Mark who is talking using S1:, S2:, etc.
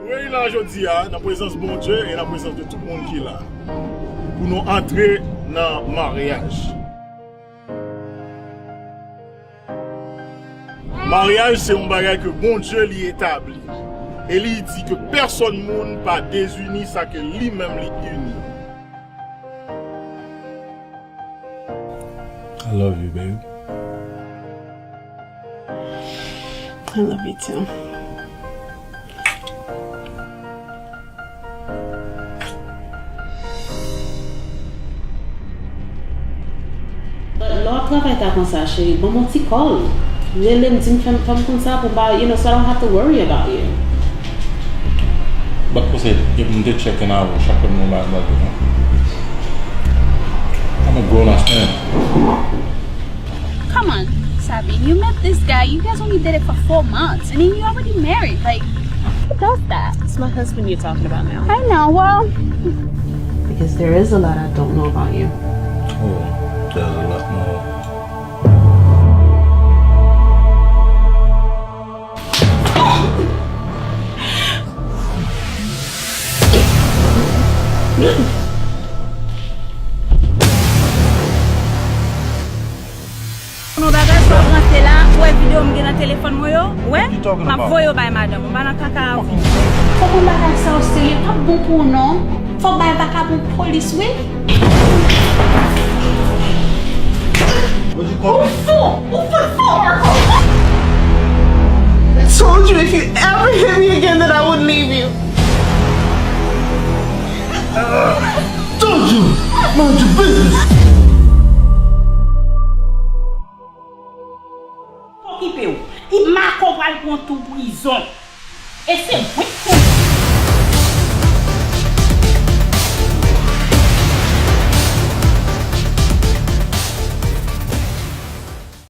S1: Oui, là, je dis, dans la présence de bon Dieu et dans la présence de tout le monde qui est là. Pour nous entrer dans le mariage. Mariage, c'est un bagage que bon Dieu l'y établit. Et il dit que personne ne peut pas désunir ça que lui-même l'y unit.
S2: I love you, babe.
S3: I love you too.
S4: L'autre travail t'a comme ça, chérie. Bon, mon petit call. Je l'aime me dire femme comme ça pour pas, you know, so I don't have to worry about you.
S2: But you said you need to check in out chaque moment. I'm a grown-ass man.
S5: Come on, Sabi. You met this guy. You guys only did it for 4 months. I mean, you already married. Like, who does that?
S3: It's my husband you're talking about now.
S5: I know. Well,
S4: Because there is a lot I don't know about you.
S2: Oh, there's a lot more.
S6: Mon bagage pour rentrer là, ouais vidéo me dans téléphone moi yo, ouais.
S2: you talking
S6: M'a
S2: about?
S6: voyo bay madame, on va dans caca.
S4: Faut qu'on bagage ça au sérieux, pas bon pour non. Faut bailler bac pour police, oui.
S3: I told you if you ever hit me again that I would leave you.
S1: Told you! Mind your business!
S6: Occupé ou. Il m'a compris pour tout prison. Et c'est oui.